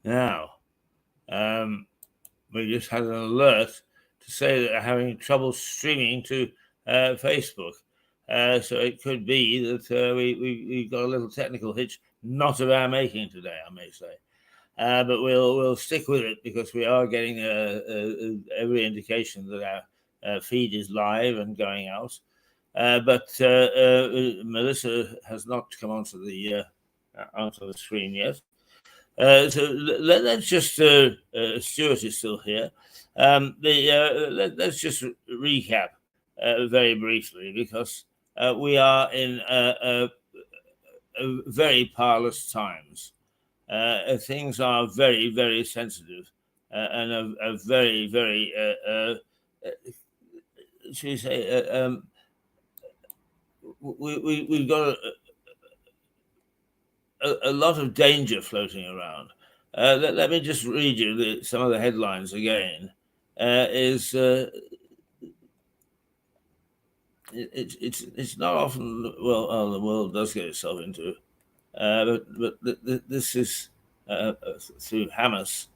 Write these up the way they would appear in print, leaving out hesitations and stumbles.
Now, we just had an alert to say that they're having trouble streaming to Facebook. So it could be that we got a little technical hitch, not of our making today, I may say. But we'll stick with it because we are getting every indication that our feed is live and going out. But Melissa has not come onto the screen yet. So let's just Stuart is still here. Let's just recap very briefly because we are in very parlous times. Things are very, very sensitive and a very, very should we say we've got a lot of danger floating around. Let me just read you some of the headlines again. It's not often the world does get itself into, but this is through Hamas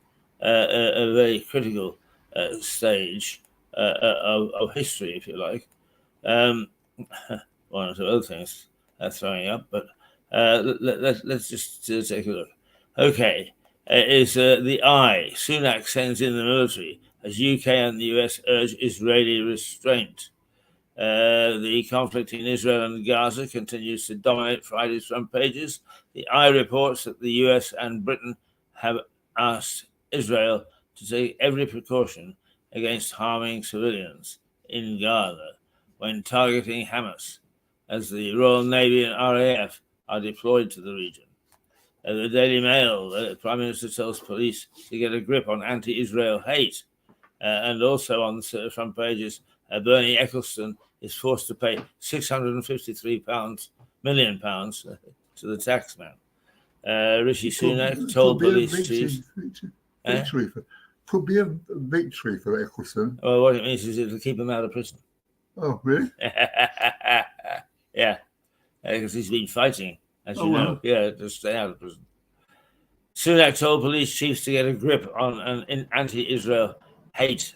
a very critical stage of history, if you like. One or two other things throwing up, but let's just take a look. Okay, is the eye. Sunak sends in the military as UK and the US urge Israeli restraint. The conflict in Israel and Gaza continues to dominate Friday's front pages. The Eye reports that the US and Britain have asked Israel to take every precaution against harming civilians in Gaza when targeting Hamas, as the Royal Navy and RAF are deployed to the region. The Daily Mail, the Prime Minister tells police to get a grip on anti-Israel hate. And also on the front pages, Bernie Ecclestone is forced to pay £653 million to the taxman. Rishi Sunak told police chiefs... Could be a victory for Ecclestone. Well, what it means is it'll keep him out of prison. Oh, really? Yeah, because he's been fighting, as you know, to stay out of prison. Sunak told police chiefs to get a grip on an anti-Israel hate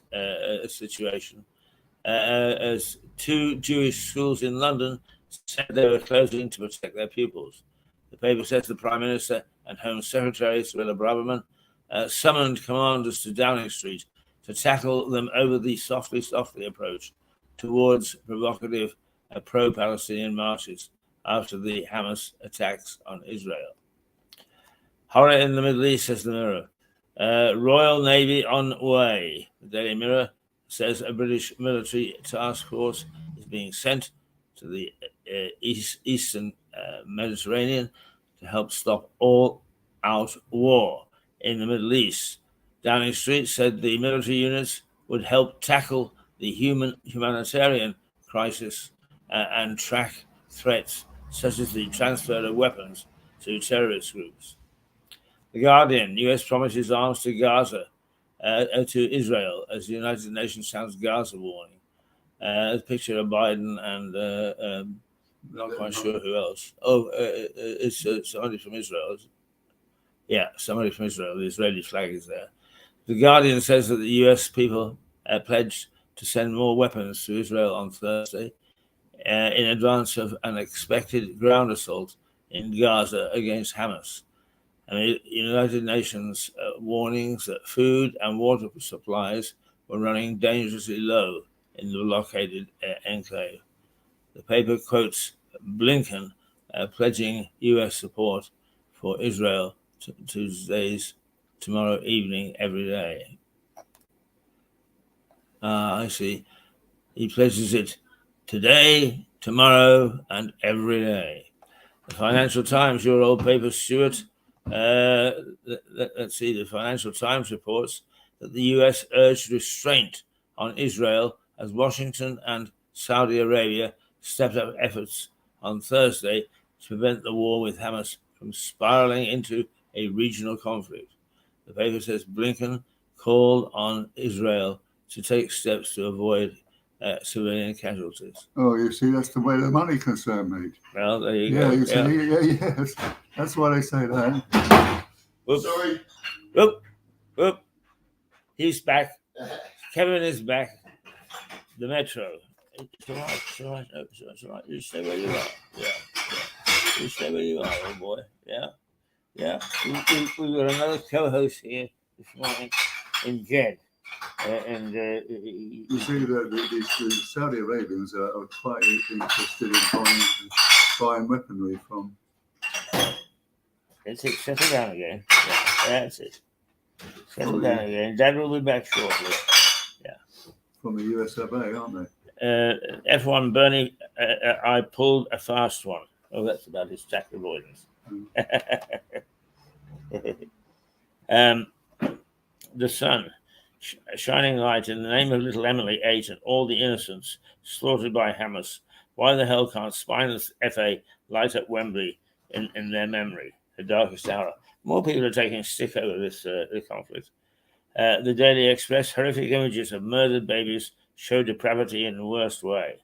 situation, as two Jewish schools in London said they were closing to protect their pupils. The paper says the Prime Minister and Home Secretary, Cyrilla Braverman, summoned commanders to Downing Street to tackle them over the softly approach towards provocative pro-Palestinian marches after the Hamas attacks on Israel. Horror in the Middle East, says the Mirror. Royal Navy on way. The Daily Mirror says a British military task force is being sent to the eastern Mediterranean to help stop all-out war in the Middle East. Downing Street said the military units would help tackle the humanitarian crisis and track threats such as the transfer of weapons to terrorist groups. The Guardian, US promises arms to Gaza, to Israel, as the United Nations sounds Gaza warning. A picture of Biden and not quite sure who else. It's somebody from Israel. Yeah, somebody from Israel. The Israeli flag is there. The Guardian says that the US people pledged to send more weapons to Israel on Thursday in advance of an expected ground assault in Gaza against Hamas. And the United Nations warnings that food and water supplies were running dangerously low in the blockaded enclave. The paper quotes Blinken pledging US support for Israel Tuesdays, tomorrow evening, every day. I see. He places it today, tomorrow, and every day. The Financial Times, your old paper, Stuart. Let's see. The Financial Times reports that the U.S. urged restraint on Israel as Washington and Saudi Arabia stepped up efforts on Thursday to prevent the war with Hamas from spiraling into a regional conflict. The paper says Blinken called on Israel to take steps to avoid civilian casualties. Oh, you see, that's the way the money concern made. Well, there you Yeah, go. you see, yes. That's why they say that. Whoop, Sorry. whoop, whoop. He's back. Kevin is back. The Metro. It's all right. It's all right. No, it's all right. You stay where you are. Yeah. You stay where you are, old boy. Yeah. Yeah. We've got another co-host here this morning in Jed. You see, the Saudi Arabians are quite interested in buying weaponry from. That's it. Settle down again. Yeah, that's it. Settle down again. Dad will be back shortly. From the US of A, aren't they? F1 Bernie, I pulled a fast one. Oh, that's about his tax avoidance. The sun, shining light in the name of little Emily 8 and all the innocents slaughtered by Hamas. Why the hell can't spineless FA light up Wembley in their memory? The darkest hour. More people are taking stick over this conflict. The Daily Express, horrific images of murdered babies show depravity in the worst way.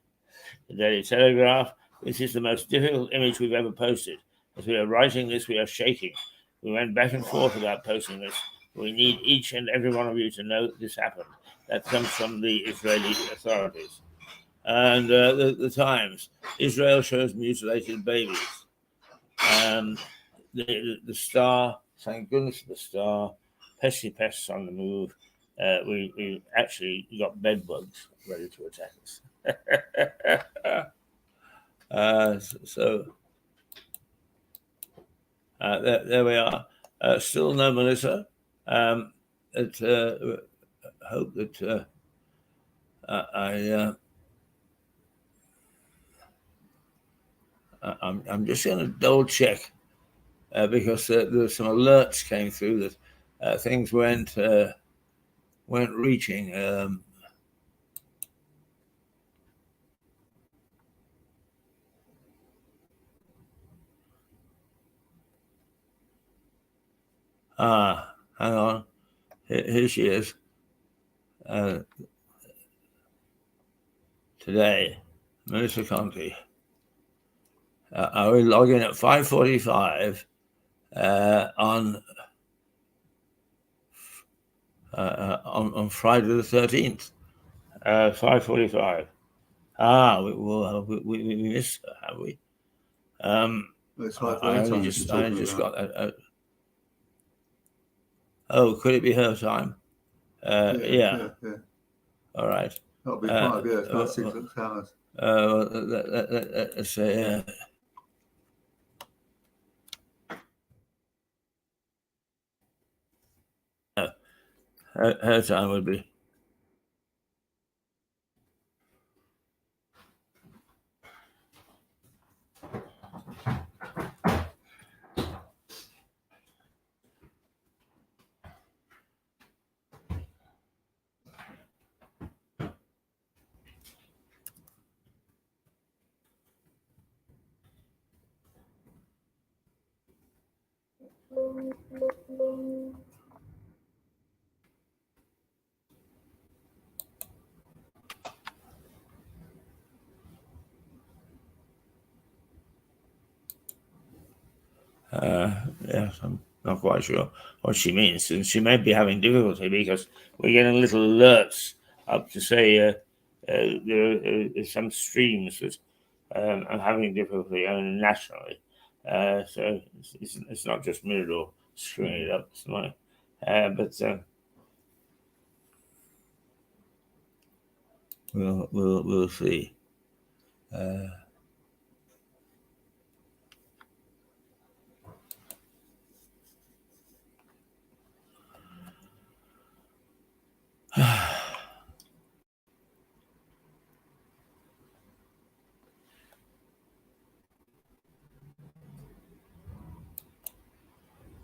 The Daily Telegraph, this is the most difficult image we've ever posted. As we are writing this, we are shaking. We went back and forth about posting this. We need each and every one of you to know that this happened. That comes from the Israeli authorities. And the Times, Israel shows mutilated babies. The Star, thank goodness for the Star, pesky pests on the move. We actually got bed bugs ready to attack us. There we are. Still no Melissa. Hope that I'm just going to double check because there's some alerts came through that things weren't reaching. Hang on. Here she is. Today, Melissa Conti. I will log in at 5:45 on Friday the 13th. 5:45. We missed her, have we? I just got that. Oh, could it be her time? Yeah. All right. That'll be 5, yeah. It's about 6 hours. Let's say, her time would be. Yes, I'm not quite sure what she means. And she may be having difficulty because we're getting little alerts up to say there are some streams that are having difficulty nationally. So it's not just Mirador screwing it up, but we'll see.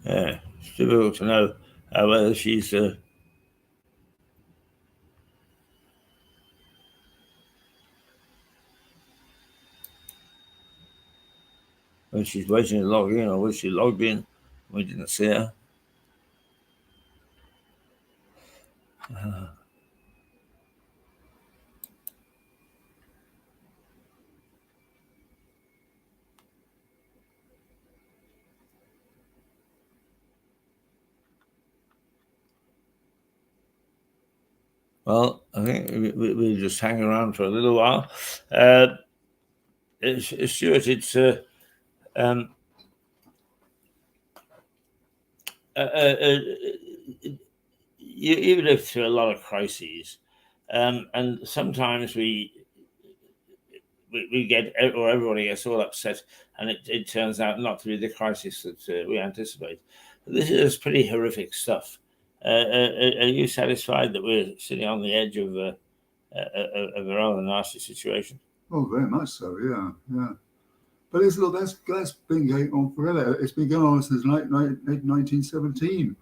Yeah, it's difficult to know whether she's. When she's waiting to log in, or was she logged in? We didn't see her. Well, I think we'll just hang around for a little while. Stuart, it's you live through a lot of crises, and sometimes we get, or everybody gets all upset, and it turns out not to be the crisis that we anticipate. This is pretty horrific stuff. Are you satisfied that we're sitting on the edge of a rather nasty situation? Oh, very much so. Yeah. But that's been going on forever. It's been going on since 1917.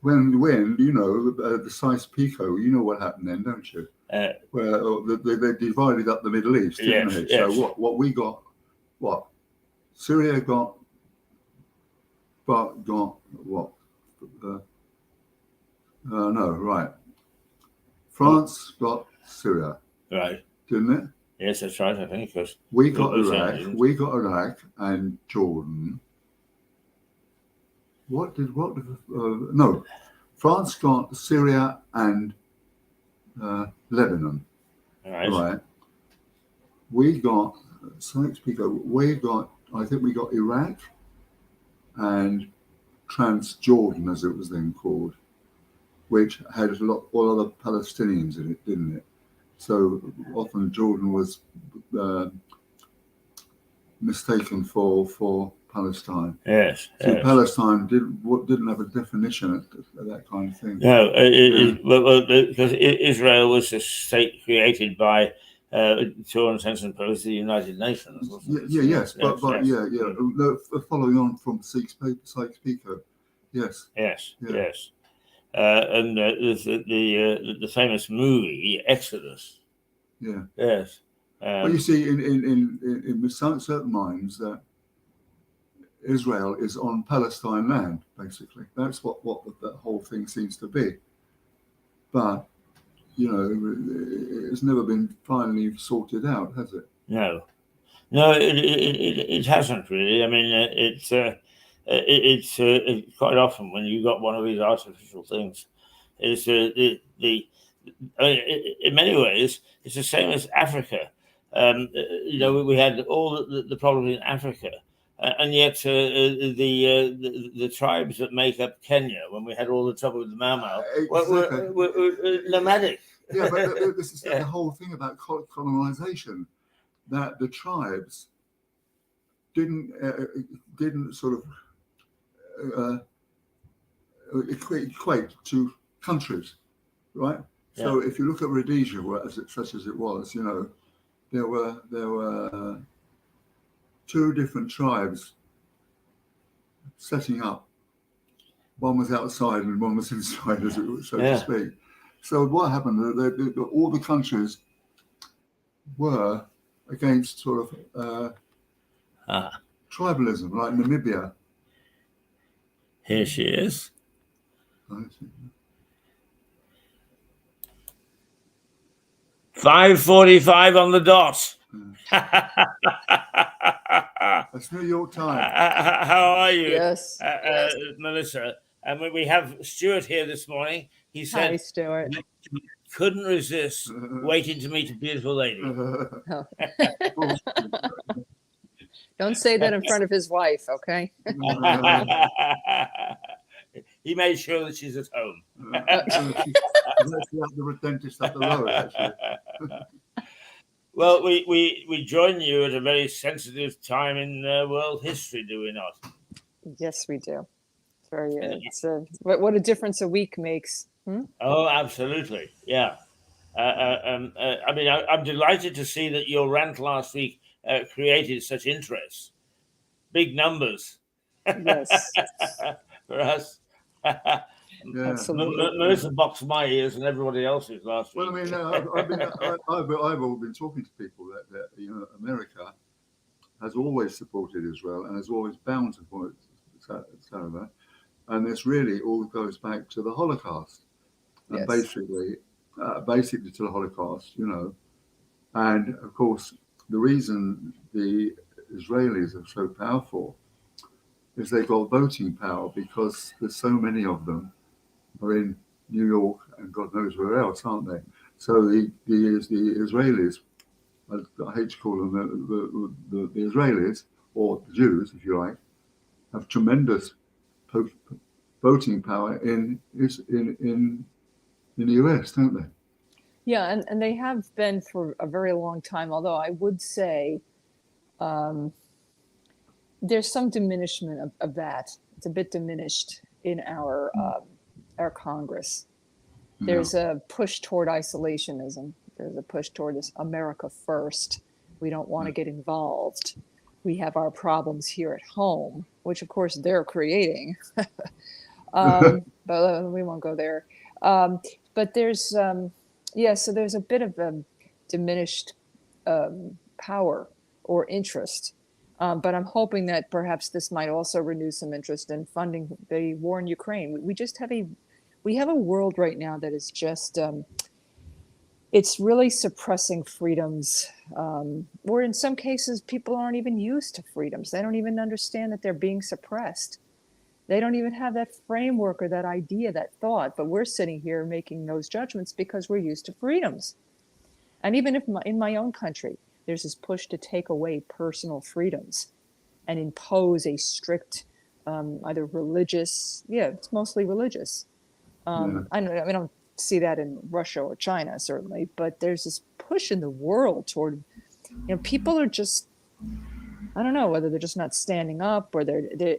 When the Sykes-Picot, you know what happened then, don't you? Where they divided up the Middle East, didn't they? Yes. So what we got, Syria got what? No, right. France got Syria, right? Didn't it? Yes, that's right. I think because we got Iraq and Jordan. No, France got Syria and Lebanon. Right. We got Sykes-Picot. I think we got Iraq and Transjordan, as it was then called, which had all other Palestinians in it, didn't it? So often Jordan was mistaken for Palestine. Yes. So Palestine didn't have a definition of that kind of thing. No, because Israel was a state created by, to all intents and purposes, the United Nations. Yes. Following on from Sykes-Picot. Yes. And there's the famous movie Exodus. Yeah. Yes. But you see, in certain minds, that Israel is on Palestine land, basically. That's what the whole thing seems to be. But it's never been finally sorted out, has it? No, it hasn't really. I mean, it's quite often when you got one of these artificial things, is in many ways it's the same as Africa. We had all the problems in Africa, and yet the tribes that make up Kenya, when we had all the trouble with the Mau Mau, were nomadic. Yeah, but this is the whole thing about colonization, that the tribes didn't sort of equate to countries, right? Yeah. So if you look at Rhodesia, such as it was, there were two different tribes setting up. One was outside and one was inside, so to speak. So what happened? All the countries were against sort of tribalism, like Namibia. Here she is. 5:45 on the dot. That's New York time. How are you? Yes. Melissa. And we have Stuart here this morning. He said, "Hi, Stuart. He couldn't resist waiting to meet a beautiful lady." Oh. Don't say that in front of his wife, okay? He made sure that she's at home. She's actually at the dentist up the road, actually. Well, we join you at a very sensitive time in world history, do we not? Yes, we do. What a difference a week makes. Oh, absolutely. Yeah. I mean, I'm delighted to see that your rant last week created such interest. Big numbers. Yes. for us. Yeah. Melissa boxed my ears and everybody else's last Well, I week. mean, I've been talking to people that America has always supported Israel and has always bound to support Sarah, and this really all goes back to the Holocaust, and Yes. basically to the Holocaust, and of course the reason the Israelis are so powerful is they got voting power because there's so many of them are in New York and God knows where else, aren't they? So the Israelis, I hate to call them the Israelis or the Jews, if you like, have tremendous voting power in the US, don't they? Yeah, and they have been for a very long time, although I would say there's some diminishment of that. It's a bit diminished in our Congress. There's a push toward isolationism. There's a push toward this America first. We don't want to get involved. We have our problems here at home, which of course they're creating. But we won't go there. But there's, so there's a bit of a diminished power or interest. But I'm hoping that perhaps this might also renew some interest in funding the war in Ukraine. We have a world right now that is just, it's really suppressing freedoms, or in some cases, people aren't even used to freedoms. They don't even understand that they're being suppressed. They don't even have that framework or that idea, that thought, but we're sitting here making those judgments because we're used to freedoms. And even if in my own country, there's this push to take away personal freedoms and impose a strict, either religious, it's mostly religious. I don't see that in Russia or China, certainly, but there's this push in the world toward, people are just, I don't know whether they're just not standing up or they're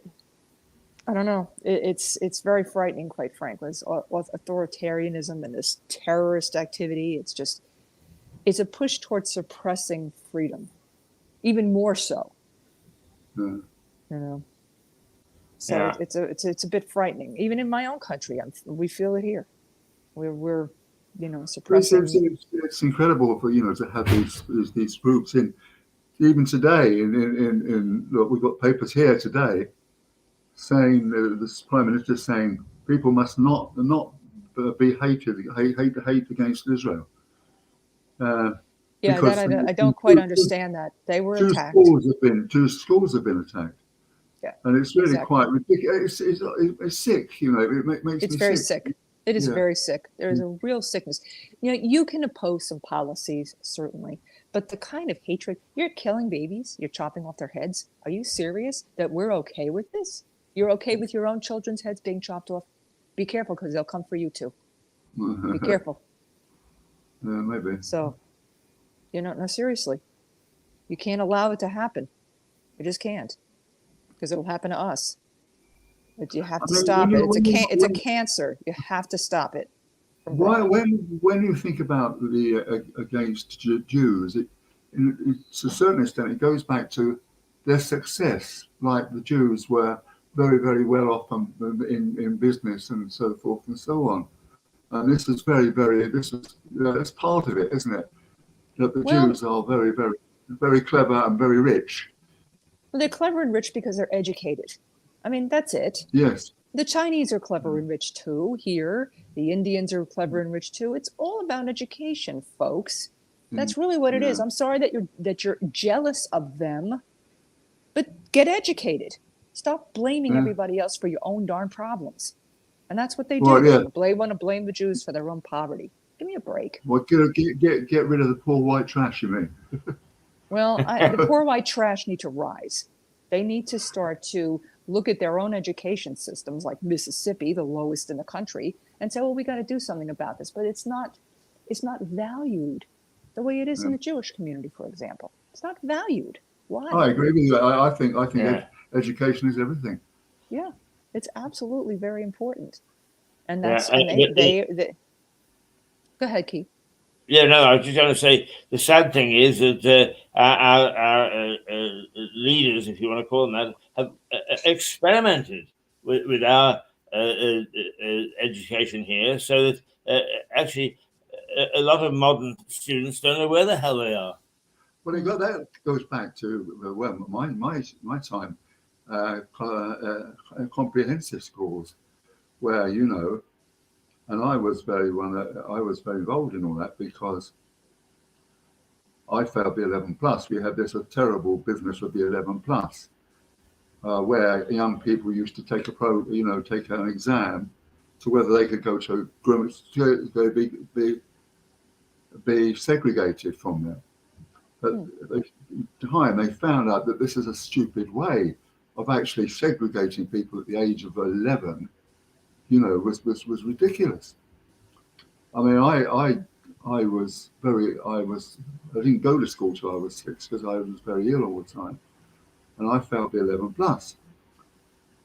I don't know. It's very frightening, quite frankly. It's authoritarianism and this terrorist activity. It's a push towards suppressing freedom, even more so. So it's a bit frightening, even in my own country. We feel it here. We're suppressing. It's incredible for to have these groups in. Even today, look, we've got papers here today saying the Prime Minister saying people must not be hate against Israel. I don't quite understand that. They were attacked. Two schools have been attacked. Yeah, and it's really quite ridiculous. It's sick, It makes it's me very sick. sick. It is very sick. There is a real sickness. You can oppose some policies, certainly, but the kind of hatred, you're killing babies, you're chopping off their heads. Are you serious that we're okay with this? You're okay with your own children's heads being chopped off? Be careful, because they'll come for you too. Be careful. Maybe. So, no, seriously. You can't allow it to happen. You just can't, because it'll happen to us. But you have to stop it. It's a cancer. You have to stop it. Why, when you think about the against Jews, to a certain extent, it goes back to their success. Like the Jews were very, very well off in business and so forth and so on. And this is that's part of it, isn't it? That the Jews are very, very, very clever and very rich. Well, they're clever and rich because they're educated. I mean, that's it. Yes. The Chinese are clever and rich too. Here, the Indians are clever and rich too. It's all about education, folks. That's really what it is. I'm sorry that you're jealous of them, but get educated. Stop blaming everybody else for your own darn problems. And that's what they do. They want to blame the Jews for their own poverty. Give me a break. Well, get rid of the poor white trash, you mean? Well, the poor white trash need to rise. They need to start to look at their own education systems, like Mississippi, the lowest in the country, and say, well, we got to do something about this. But it's not valued the way it is in the Jewish community, for example. It's not valued. Why? I agree with you. I think education is everything. Yeah, it's absolutely very important. And Yeah, that's and they Go ahead, Keith. Yeah, no, I was just going to say the sad thing is that our leaders, if you want to call them that, have experimented with our education here, so that actually a lot of modern students don't know where the hell they are. Well, that goes back to my time, comprehensive schools, where and I was very involved in all that because I failed the 11 plus. We had this terrible business with the 11 plus, where young people used to take take an exam to whether they could go to be segregated from them. But at the time, they found out that this is a stupid way of actually segregating people at the age of 11. Was ridiculous. I mean, I didn't go to school till I was 6 because I was very ill all the time, and I failed the 11 plus.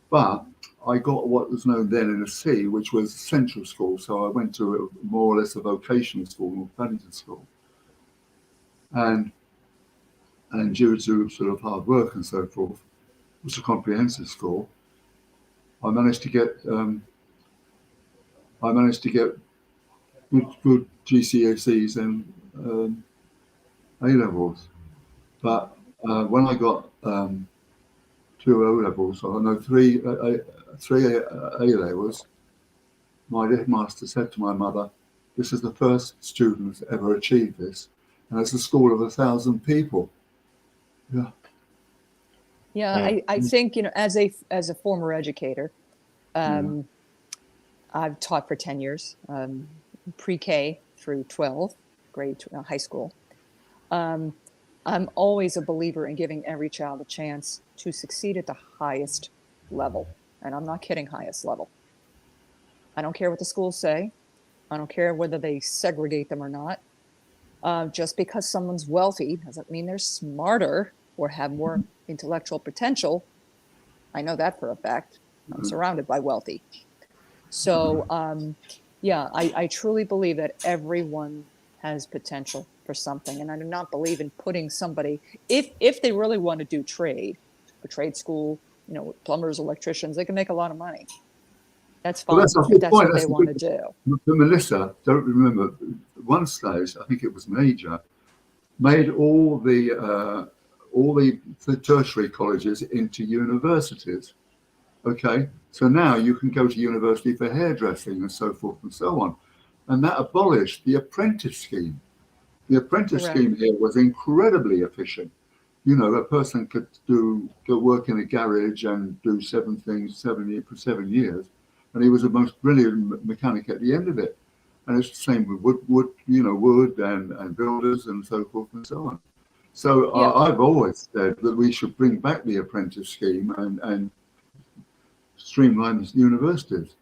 But I got what was known then in a C, which was central school. So I went to more or less a vocational school, North Paddington School, and due to sort of hard work and so forth, it was a comprehensive school. I managed to get good GCSEs and A levels, but when I got 2 O levels, or no, three A levels, my headmaster said to my mother, "This is the first student that's ever achieved this, and it's a school of 1,000 people." Yeah. Yeah, I think, as a former educator, I've taught for 10 years, pre-K through 12, grade high school. I'm always a believer in giving every child a chance to succeed at the highest level. And I'm not kidding, highest level. I don't care what the schools say. I don't care whether they segregate them or not. Just because someone's wealthy doesn't mean they're smarter or have more intellectual potential. I know that for a fact. I'm surrounded by wealthy. So, I truly believe that everyone has potential for something. And I do not believe in putting somebody, if they really want to do a trade school, plumbers, electricians, they can make a lot of money. That's fine. Well, that's what they want to do. But Melissa, don't remember, one stage, I think it was Major, made all the tertiary colleges into universities. Okay, so now you can go to university for hairdressing and so forth and so on. And that abolished the apprentice scheme. The apprentice scheme here was incredibly efficient. A person could go work in a garage and do 7 things for 7 years, and he was the most brilliant mechanic at the end of it. And it's the same with wood and builders and so forth and so on. So I've always said that we should bring back the apprentice scheme and streamline the universities.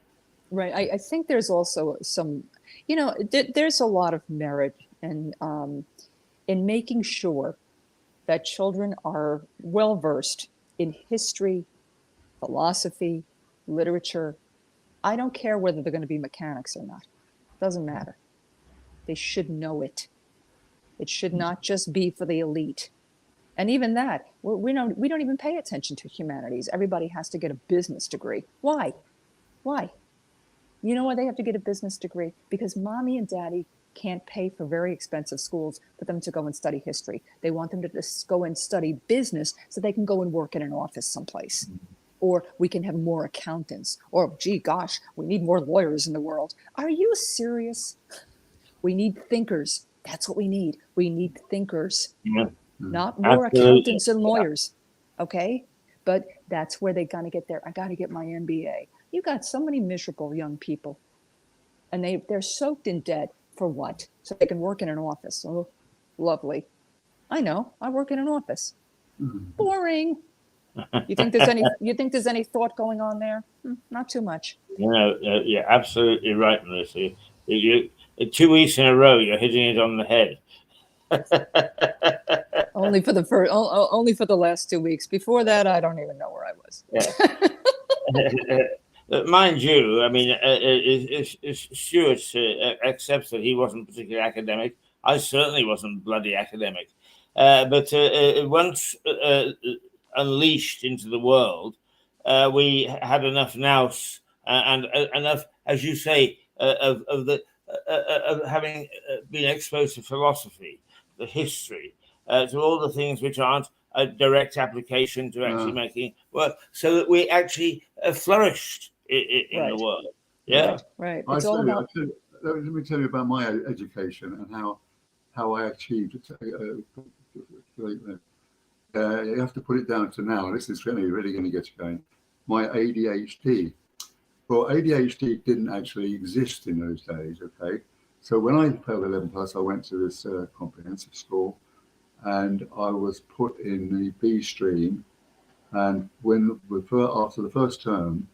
Right. I think there's also some, there's a lot of merit in making sure that children are well versed in history, philosophy, literature. I don't care whether they're going to be mechanics or not. Doesn't matter. They should know it. It should not just be for the elite. And even that, we don't even pay attention to humanities. Everybody has to get a business degree. Why? You know why they have to get a business degree? Because mommy and daddy can't pay for very expensive schools for them to go and study history. They want them to just go and study business so they can go and work in an office someplace. Or we can have more accountants. Or, gee, gosh, we need more lawyers in the world. Are you serious? We need thinkers. That's what we need. We need thinkers. Yeah. Not more accountants and lawyers, okay? But that's where they gotta get there. I gotta get my MBA. You got so many miserable young people, and they're soaked in debt for what? So they can work in an office. Oh, lovely. I know. I work in an office. Boring. You think there's any thought going on there? Not too much. You're absolutely right, Melissa. You 2 weeks in a row, you're hitting it on the head. Only for the last 2 weeks. Before that, I don't even know where I was. Mind you, I mean, Stuart accepts that he wasn't particularly academic. I certainly wasn't bloody academic. But once unleashed into the world, we had enough nous and enough, as you say, of having been exposed to philosophy, the history, to all the things which aren't a direct application to actually making work, so that we actually flourished in the world. Yeah, right. It's all about. Let me tell you about my education and how I achieved it. You have to put it down to now. This is really going to get you going. My ADHD. Well, ADHD didn't actually exist in those days. Okay, so when I failed 11 plus, I went to this comprehensive school, and I was put in the B stream. And after the first term,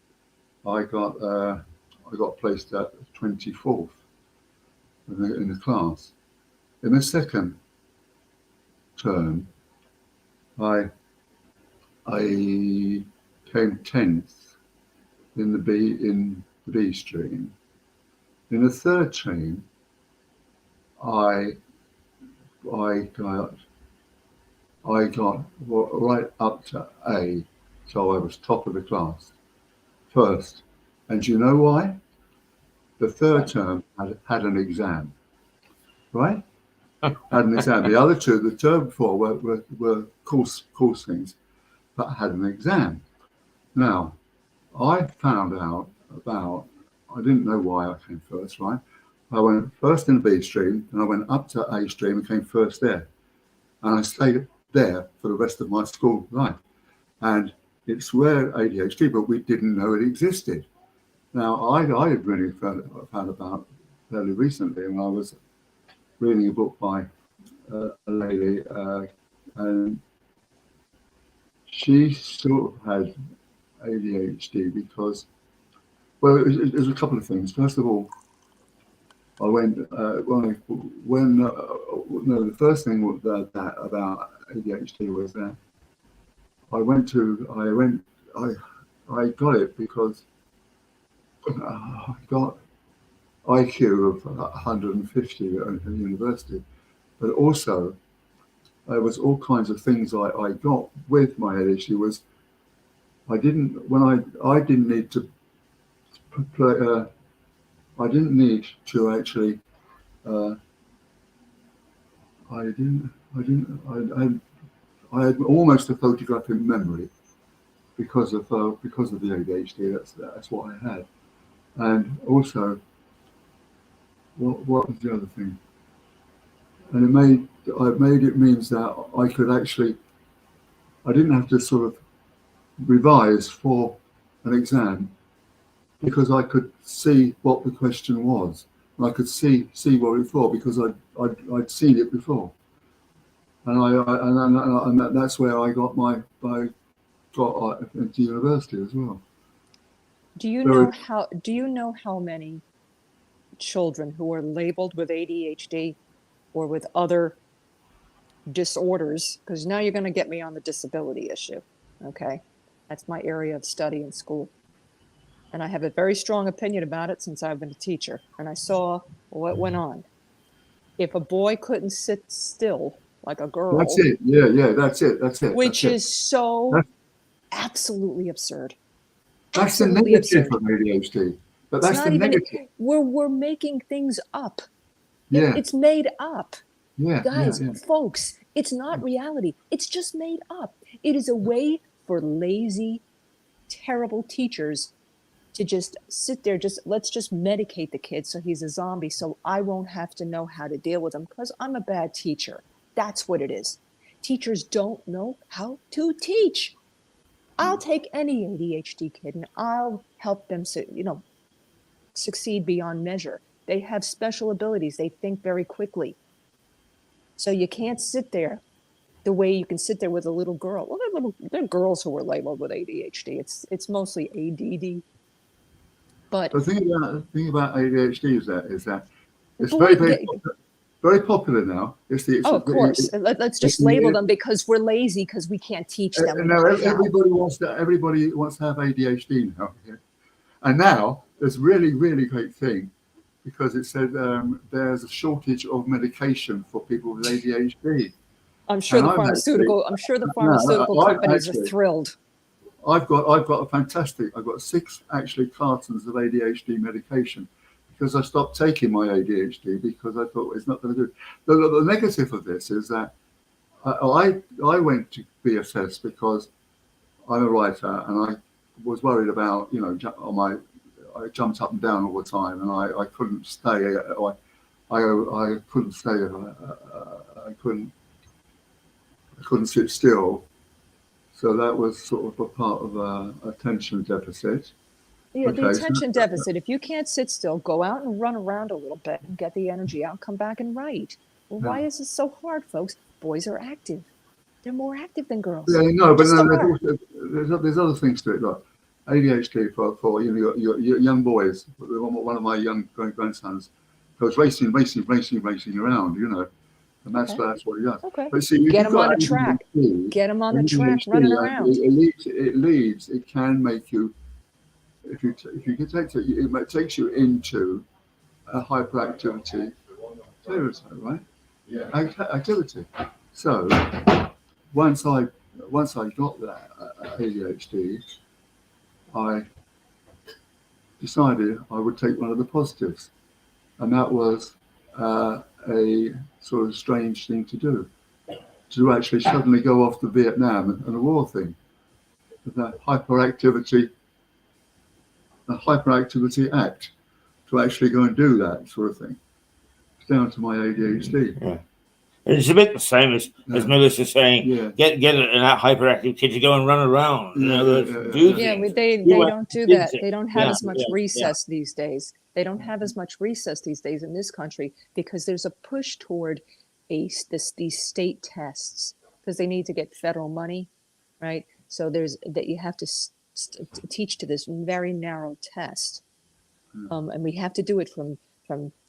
I got placed at 24th in the class. In the second term, I came 10th in the B stream. In the third stream, I got right up to A, so I was top of the class first. And do you know why? The third term had an exam, right? Had an exam. The other two, the term before, were course things, but had an exam. Now, I found out I didn't know why I came first, right? I went first in the B stream, and I went up to A stream and came first there. And I stayed there for the rest of my school life. And it's rare ADHD, but we didn't know it existed. Now, I had really found about fairly recently, when I was reading a book by a lady, and she sort of had ADHD because, well, there's a couple of things. First of all, I went the first thing about ADHD was that I got it because I got IQ of 150 at the university, but also there was all kinds of things I got with my ADHD. Was I didn't need to play. I didn't need to actually. I had almost a photographic memory because of the ADHD. That's what I had, and also, what was the other thing? And it means that I could actually. I didn't have to sort of revise for an exam, because I could see what the question was, and I could see what it was for, because I'd seen it before, and that's where I got into university as well. Do you know how many children who are labeled with ADHD or with other disorders? Because now you're going to get me on the disability issue. Okay, that's my area of study in school. And I have a very strong opinion about it since I've been a teacher. And I saw what went on. If a boy couldn't sit still like a girl. That's it. Yeah, that's it. Which is so absolutely absurd. That's the negative of ADHD. But that's the negative. We're making things up. Yeah. It's made up. Yeah. Guys, folks, it's not reality. It's just made up. It is a way for lazy, terrible teachers to just sit there, let's just medicate the kid so he's a zombie, so I won't have to know how to deal with him because I'm a bad teacher. That's what it is. Teachers don't know how to teach. I'll take any ADHD kid and I'll help them succeed beyond measure. They have special abilities. They think very quickly. So you can't sit there the way you can sit there with a little girl. Well, they're girls who are labeled with ADHD. It's mostly ADD. But the thing about ADHD is that it's very popular now. Of course. Let's just label them because we're lazy because we can't teach them. Now everybody wants to have ADHD now. Yeah? And now there's really, really great thing, because it said there's a shortage of medication for people with ADHD. I'm sure the pharmaceutical companies are thrilled. I've got a fantastic. I've got 6 actually cartons of ADHD medication because I stopped taking my ADHD because I thought it's not going to do. The negative of this is that I went to be assessed because I'm a writer and I was worried about, you know, I jumped up and down all the time and I couldn't stay. I couldn't stay. I couldn't sit still. So that was sort of a part of a attention deficit. Yeah, the Okay, so attention deficit. If you can't sit still, go out and run around a little bit and get the energy out, come back and write. Well, why is this so hard, folks? Boys are active. They're more active than girls. Yeah, no, but Just no, are. there's other things to it. Look, ADHD for you know your young boys. One of my young grandsons goes racing around, you know, and that's Okay. what he does. Okay. But see, if Get you've him got on the track. ADHD, Get him on the track running around. it can make you, if you take it takes you into a hyperactivity territory, right? Yeah. Activity. So once I got that ADHD, I decided I would take one of the positives, and that was a sort of strange thing to do, to actually suddenly go off to Vietnam and a war thing, the hyperactivity act, to actually go and do that sort of thing. It's down to my ADHD. Yeah. It's a bit the same as Melissa saying, get an hyperactive kid to go and run around. They don't do that. They don't have as much recess these days. They don't have as much recess these days in this country because there's a push toward these state tests because they need to get federal money, right? So you have to teach to this very narrow test, and we have to do it from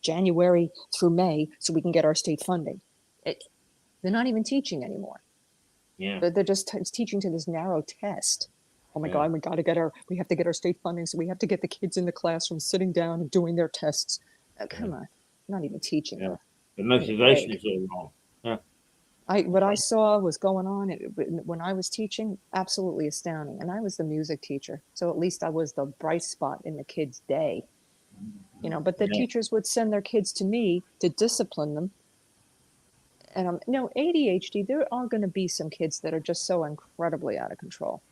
January through May so we can get our state funding. They're not even teaching anymore. Yeah, they're just teaching to this narrow test. Oh my God, we have to get our state funding, so we have to get the kids in the classroom sitting down and doing their tests. Come on, not even teaching them. The motivation is all wrong. Yeah. What I saw was going on when I was teaching, absolutely astounding. And I was the music teacher, so at least I was the bright spot in the kids' day. You know, but the teachers would send their kids to me to discipline them. And ADHD, there are going to be some kids that are just so incredibly out of control.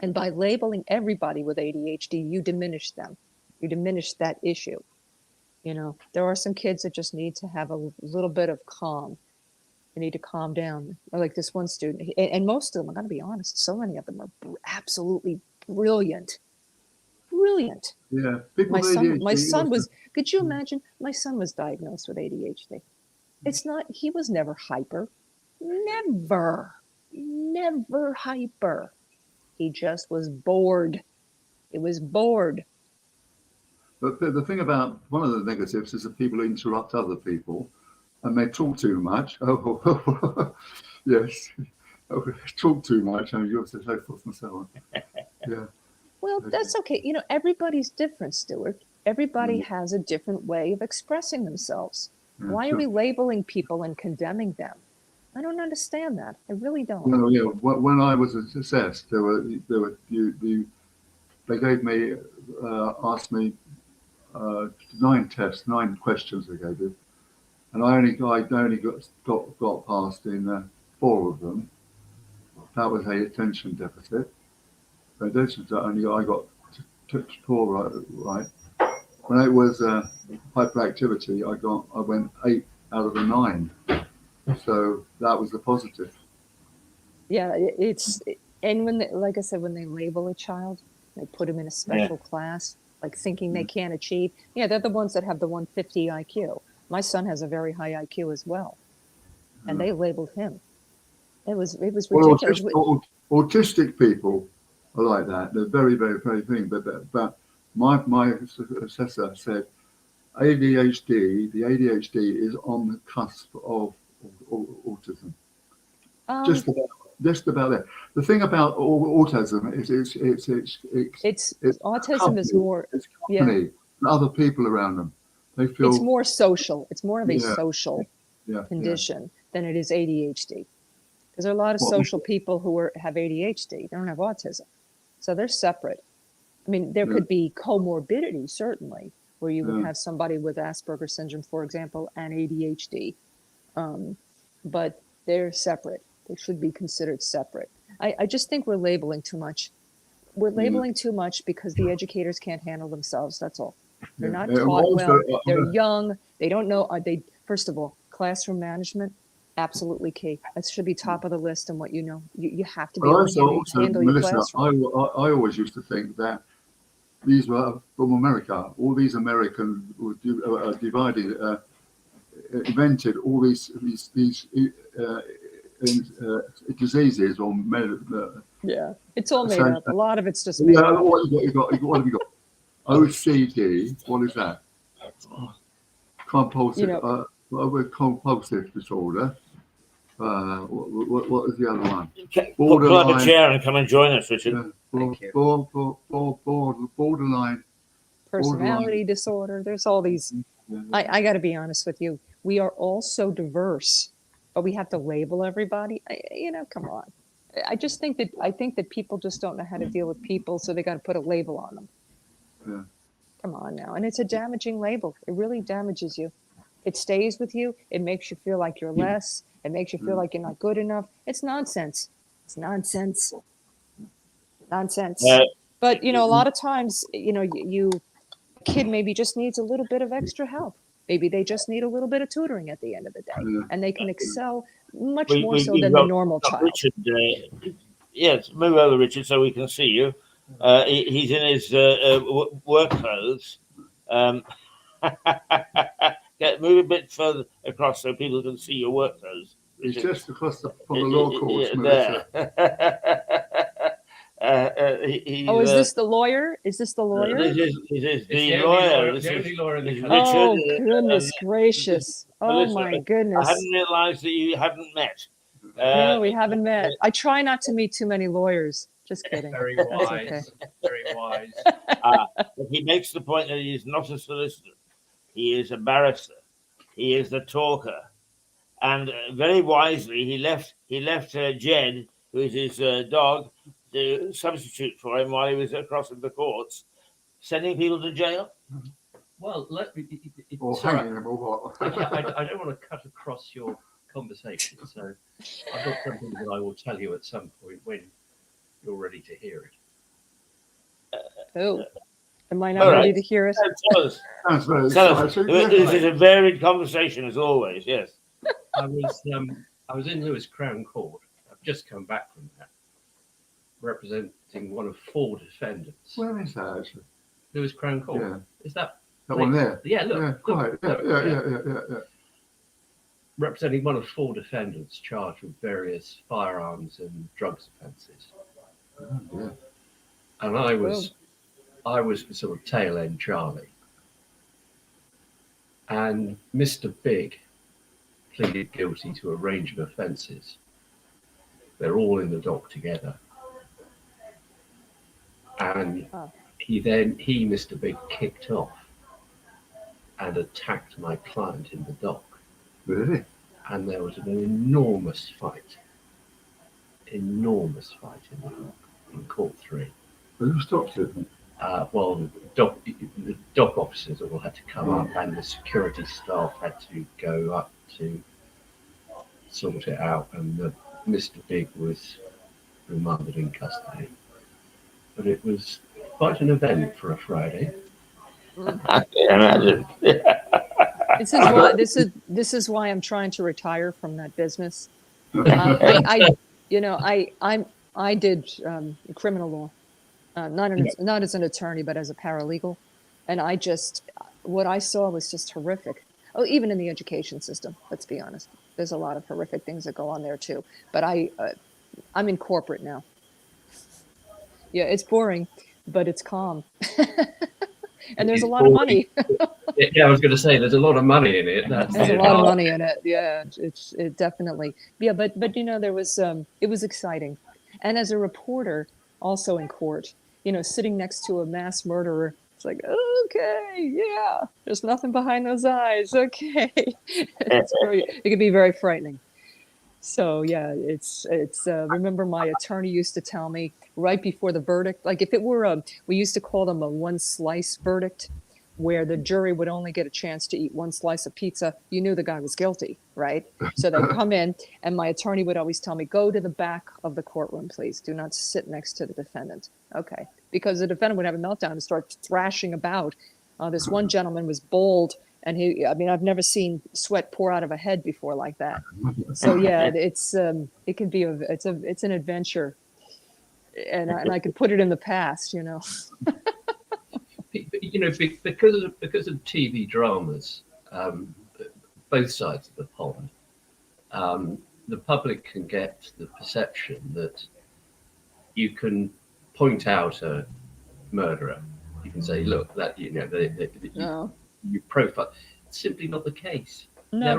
And by labeling everybody with ADHD, you diminish them. You diminish that issue. You know, there are some kids that just need to have a little bit of calm. They need to calm down. Like this one student, and most of them, I'm going to be honest, so many of them are absolutely brilliant. Brilliant. Yeah. My son was, could you imagine? My son was diagnosed with ADHD. He was never hyper. Never hyper. He just was bored. It was bored. But the thing about one of the negatives is that people interrupt other people and they talk too much. Yes. Talk too much and you're so forth and so on. Yeah. Well, that's okay. You know, everybody's different, Stuart. Everybody has a different way of expressing themselves. Why are we labeling people and condemning them? I don't understand that. I really don't. No, yeah. When I was assessed, they gave me, asked me 9 questions they gave me, and I only got past in 4 of them. That was a attention deficit. I got 4 right. When it was hyperactivity, I went 8 out of the 9. So that was the positive. Yeah, and like I said, when they label a child, they put them in a special class, like thinking they can't achieve. Yeah, they're the ones that have the 150 IQ. My son has a very high IQ as well, and they labeled him. It was ridiculous. Autistic people are like that. They're very, very, very thing. But my assessor said the ADHD is on the cusp of autism. Just about that. The thing about autism is it's autism company, is more and other people around them. They feel it's more social. It's more of a social condition than it is ADHD. Because there are a lot of Well, social people who have ADHD. They don't have autism. So they're separate. I mean, there could be comorbidity, certainly, where you would have somebody with Asperger's syndrome, for example, and ADHD. But they're separate. They should be considered separate. I just think we're labeling too much. We're labeling too much because the educators can't handle themselves. That's all. They're not taught well. They're young. They don't know. First of all, classroom management, absolutely key. That should be top of the list. And what you know, you have to be able to handle your Melissa, classroom. I always used to think that these were from America. All these Americans were invented all these diseases or yeah, it's all made up. A lot of it's just made yeah, up. what have you got? OCD. What is that? Compulsive. Compulsive disorder. What is the other one? Pull up a chair and come and join us, Richard. Borderline Personality disorder. There's all these. I got to be honest with you. We are all so diverse, but we have to label everybody. Come on. I think that people just don't know how to deal with people, so they got to put a label on them. Yeah. Come on now. And it's a damaging label. It really damages you. It stays with you. It makes you feel like you're less. It makes you feel like you're not good enough. It's nonsense. It's nonsense. Nonsense. But, a lot of times, kid maybe just needs a little bit of extra help. Maybe they just need a little bit of tutoring at the end of the day. And they can excel much more so than the normal child. Richard, yes, move over, Richard, so we can see you. He's in his work clothes. Move a bit further across so people can see your work clothes. It's just across from the law courts. Is this the lawyer? Is this the lawyer? This is the lawyer. The only lawyer in the country. Oh, goodness gracious. Oh, my goodness. I hadn't realized that you hadn't met. No, we haven't met. I try not to meet too many lawyers. Just kidding. Very wise. Okay. Very wise. But he makes the point that he is not a solicitor. He is a barrister. He is the talker. And very wisely, he left Jed, who is his dog, to substitute for him while he was crossing the courts, sending people to jail. Well, let me. Or hanging them or what? I don't want to cut across your conversation, so I've got something that I will tell you at some point when you're ready to hear it. Am I not ready to hear it? Tell us. This is a varied conversation as always. Yes. I was in Lewis Crown Court. I've just come back from that, representing one of 4 defendants. Where is that actually? Lewis Crown Court. Yeah. Is that one there? Yeah. Look. Yeah. Quite. Yeah. Representing one of 4 defendants charged with various firearms and drugs offences. Oh, yeah. And I was the sort of tail end Charlie. And Mr. Big pleaded guilty to a range of offences. They're all in the dock together. And Mr. Big, kicked off and attacked my client in the dock. Really? And there was an enormous fight in the dock in Court 3. Who stopped it? Well, the dock officers all had to come up, and the security staff had to go up to sort it out, and Mr. Big was remanded in custody. But it was quite an event for a Friday. I can imagine. This is why I'm trying to retire from that business. I did criminal law. Not as an attorney, but as a paralegal. And what I saw was just horrific. Oh, even in the education system, let's be honest. There's a lot of horrific things that go on there too. But I'm in corporate now. Yeah, it's boring, but it's calm. And there's a lot of money. Yeah, I was going to say, there's a lot of money in it. There's a lot of money in it. Yeah, it definitely. Yeah, but there was, it was exciting. And as a reporter, also in court, sitting next to a mass murderer, it's like, okay, yeah, there's nothing behind those eyes. Okay. It can be very frightening. So yeah, it's remember my attorney used to tell me right before the verdict, like if it were we used to call them a one slice verdict, where the jury would only get a chance to eat one slice of pizza, you knew the guy was guilty, right? So they'd come in, and my attorney would always tell me, go to the back of the courtroom, please. Do not sit next to the defendant. Okay. Because the defendant would have a meltdown and start thrashing about. This one gentleman was bold, and I've never seen sweat pour out of a head before like that. So yeah, it can be it's an adventure, and I could put it in the past, you know. You know, because of TV dramas, both sides of the pond, the public can get the perception that you can point out a murderer. You can say, "Look, that you profile." It's simply not the case. No,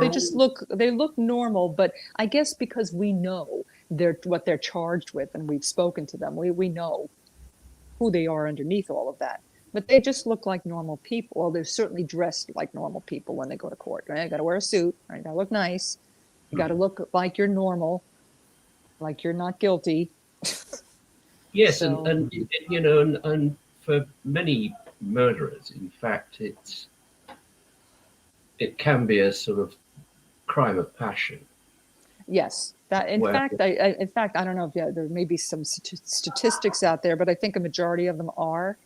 they look normal, but I guess because we know what they're charged with, and we've spoken to them, we know who they are underneath all of that. But they just look like normal people. Well, they're certainly dressed like normal people when they go to court. Right? You got to wear a suit. Right? You got to look nice. You got to look like you're normal, like you're not guilty. Yes, so, and you know, and for many murderers, in fact, it can be a sort of crime of passion. Yes, that in fact, I don't know if there may be some statistics out there, but I think a majority of them are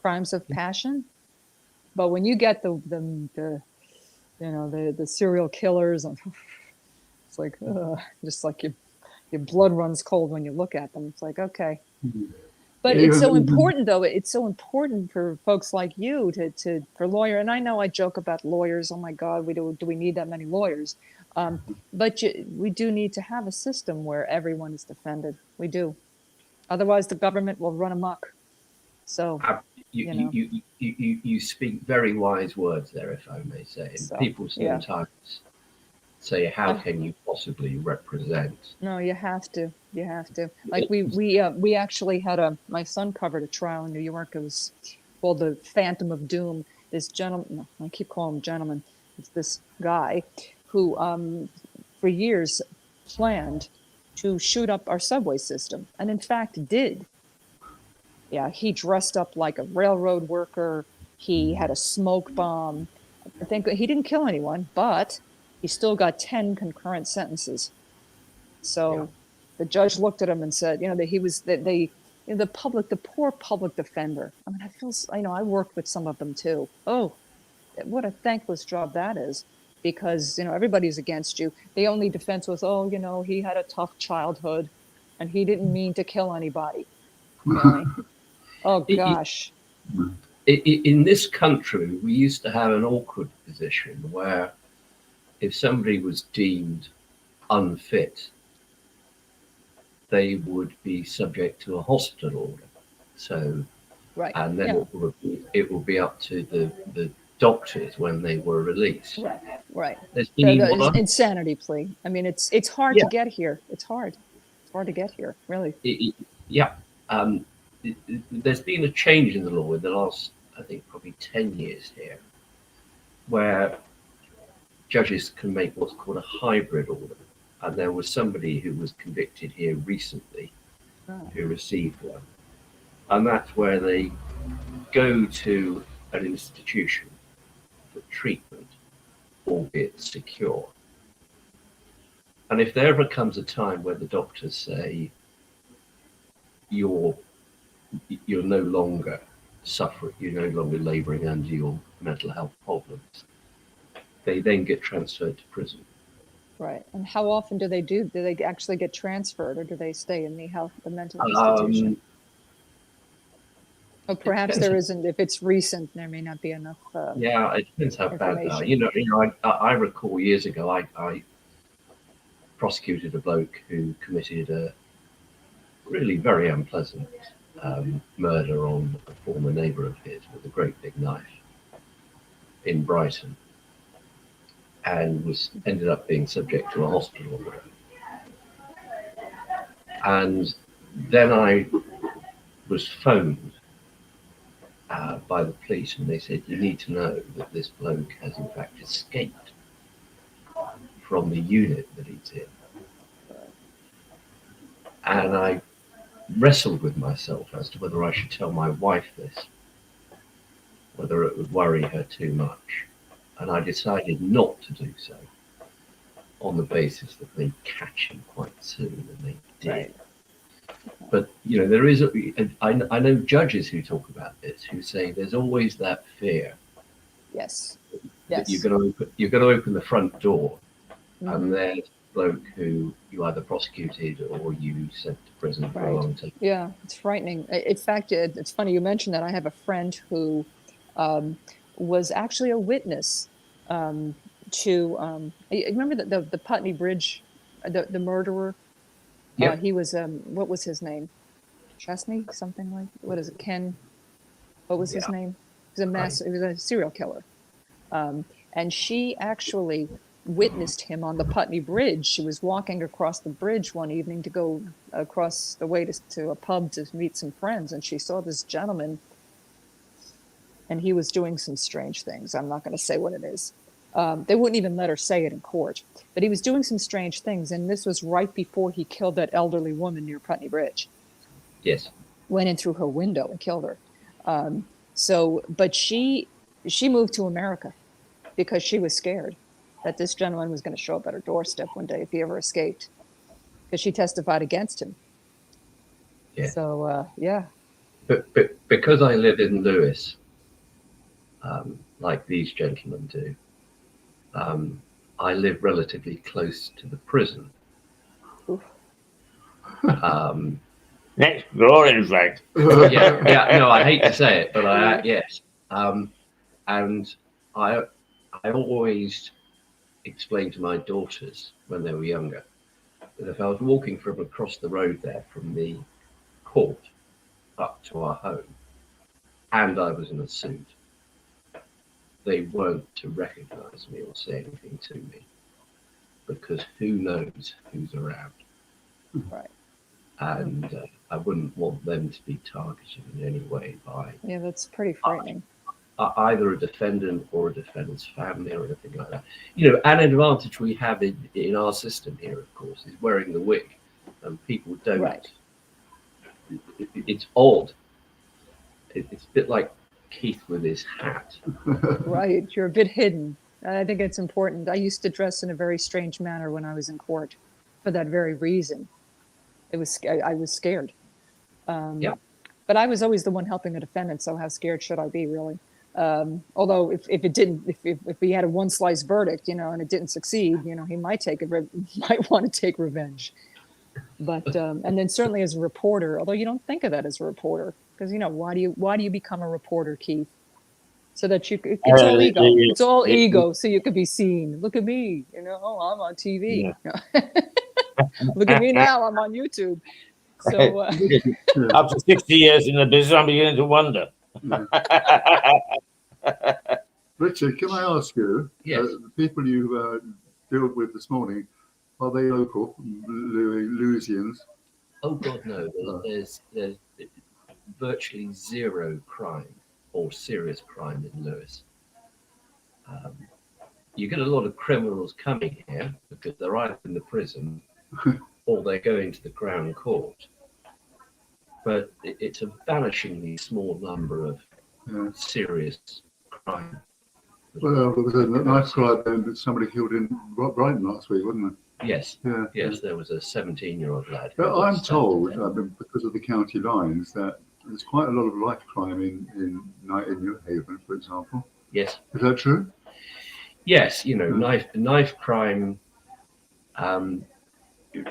crimes of passion. But when you get the serial killers, it's like just like your blood runs cold when you look at them. It's like, okay. But it's so important, though. It's so important for folks like you for lawyer. And I know I joke about lawyers. Oh my God, do we need that many lawyers? But we do need to have a system where everyone is defended. We do. Otherwise, the government will run amok. So you speak very wise words there, if I may say. And so, people sometimes say, "How can you possibly represent?" No, you have to. You have to. Like we actually had my son covered a trial in New York. It was called the Phantom of Doom. This gentleman, I keep calling him gentleman. It's this guy who, for years, planned to shoot up our subway system, and in fact did. Yeah, he dressed up like a railroad worker. He had a smoke bomb. I think he didn't kill anyone, but he still got 10 concurrent sentences. So the judge looked at him and said, that he was the poor public defender. I mean, I worked with some of them too. Oh, what a thankless job that is, because everybody's against you. The only defense was, he had a tough childhood, and he didn't mean to kill anybody. Really? Oh gosh. In this country, we used to have an awkward position where if somebody was deemed unfit, they would be subject to a hospital order. So, right. And then it will be up to the doctors when they were released. Right. The insanity plea. I mean, it's hard to get here. It's hard to get here, really. There's been a change in the law in the last, I think, probably 10 years here, where judges can make what's called a hybrid order. And there was somebody who was convicted here recently who received one. And that's where they go to an institution for treatment, albeit secure. And if there ever comes a time where the doctors say, you're no longer suffering, you're no longer laboring under your mental health problems, they then get transferred to prison. Right. And how often do they actually get transferred, or do they stay in the mental institution? Perhaps there isn't. If it's recent, there may not be enough. It depends how bad they are. I recall years ago, I prosecuted a bloke who committed a really very unpleasant murder on a former neighbour of his with a great big knife in Brighton, and ended up being subject to a hospital order. And then I was phoned by the police, and they said, you need to know that this bloke has in fact escaped from the unit that he's in. And I wrestled with myself as to whether I should tell my wife this, whether it would worry her too much. And I decided not to do so, on the basis that they'd catch him quite soon, and they did. Right. But you know, there is. I know judges who talk about this, who say there's always that fear Yes. that Yes. you're going to open the front door, Mhm. and there's a bloke who you either prosecuted or you sent to prison for a Right. long time. Yeah, it's frightening. In fact, it's funny you mentioned that. I have a friend who was actually a witness to. You remember the Putney Bridge, the murderer? Yeah. He was what was his name? Chesney, something like. What is it? Ken. What was his Yeah. name? He was He was a serial killer, and she actually witnessed him on the Putney Bridge. She was walking across the bridge one evening to go across the way to a pub to meet some friends, and she saw this gentleman, and he was doing some strange things. I'm not going to say what it is. They wouldn't even let her say it in court, but he was doing some strange things, and this was right before he killed that elderly woman near Putney Bridge. Yes. Went in through her window and killed her. But she moved to America because she was scared that this gentleman was going to show up at her doorstep one day if he ever escaped, because she testified against him. Yeah. So, yeah. But because I live in Lewis, like these gentlemen do, I live relatively close to the prison. Oof. Next door, in fact. Yeah. No, I hate to say it, but yes. And I always explained to my daughters when they were younger that if I was walking from across the road there from the court up to our home, and I was in a suit, they weren't to recognise me or say anything to me, because who knows who's around. Right. And I wouldn't want them to be targeted in any way by Yeah, that's pretty frightening. either a defendant or a defendant's family or anything like that. You know, an advantage we have in our system here, of course, is wearing the wig, and people don't. Right. It's odd. It's a bit like Keith with his hat. Right. You're a bit hidden. I think it's important. I used to dress in a very strange manner when I was in court for that very reason. I was scared. Yeah. But I was always the one helping the defendant, so how scared should I be, really? Although if he had a one slice verdict, and it didn't succeed, he might might want to take revenge. But and then certainly as a reporter, although you don't think of that as a reporter, because why do you become a reporter, Keith? So that it's all ego. It's all ego, so you could be seen. Look at me, I'm on TV. Yeah. Look at me now, I'm on YouTube. So after 60 years in the business, I'm beginning to wonder. Richard, can I ask you, Yes. the people you dealt with this morning, are they local Louisians? Oh God, no! There's virtually zero crime or serious crime in Lewis. You get a lot of criminals coming here because they're either in the prison or they're going to the Crown Court. But it's a vanishingly small number of serious crime. Well, there was a nice crowd that somebody killed in Brighton last week, wasn't there? Yes. Yeah. Yes, there was a 17-year-old lad. But I'm told, because of the county lines, that there's quite a lot of life crime in New Haven, for example. Yes. Is that true? Yes, knife crime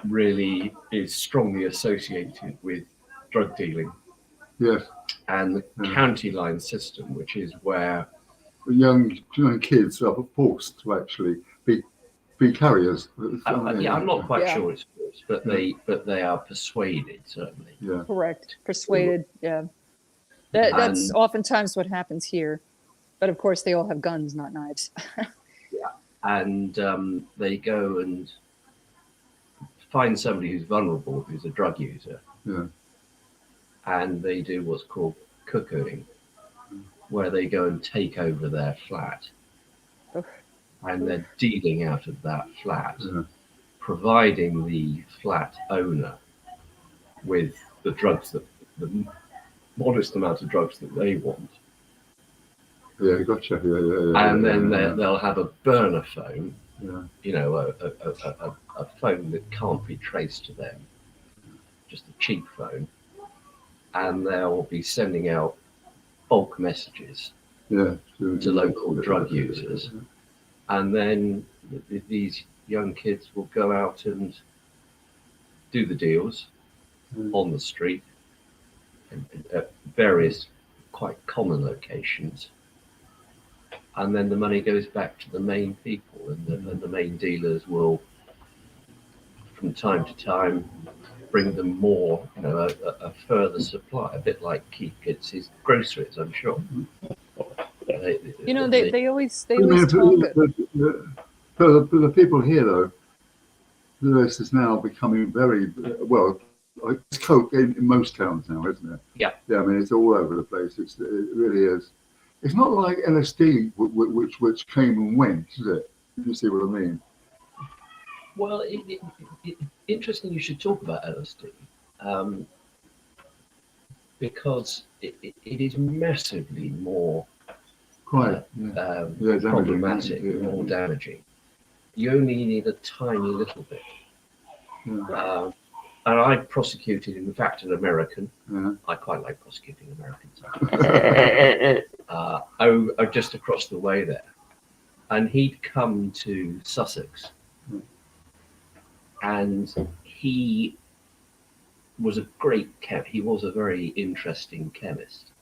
really is strongly associated with drug dealing. Yes. And the county line system, which is where young kids are forced to actually be carriers. I'm not quite sure it's forced, but they are persuaded, certainly. Yeah. Correct. Persuaded. Yeah. That's oftentimes what happens here, but of course they all have guns, not knives. And they go and find somebody who's vulnerable, who's a drug user. Yeah. And they do what's called cuckooing, where they go and take over their flat. And they're dealing out of that flat, providing the flat owner with the drugs the modest amount of drugs that they want. Yeah, gotcha. Yeah. And then they'll have a burner phone, Yeah. you know, a phone that can't be traced to them, just a cheap phone, and they'll be sending out bulk messages To local drug users, and then these young kids will go out and do the deals on the street at various quite common locations, and then the money goes back to the main people, and the main dealers will, from time to time, bring them more, you know, a further supply, a bit like Keith gets his groceries, I'm sure. You know, they always talk. The people here, though, this is now becoming very well. It's coke in most towns now, isn't it? Yeah. Yeah, I mean, it's all over the place. It really is. It's not like LSD, which came and went, is it? You see what I mean? Well, interesting you should talk about LSD, because it is massively more problematic, more damaging. You only need a tiny little bit. Yeah. And I prosecuted, in fact, an American. Yeah. I quite like prosecuting Americans. Just across the way there. And he'd come to Sussex. And he was a great chemist. He was a very interesting chemist.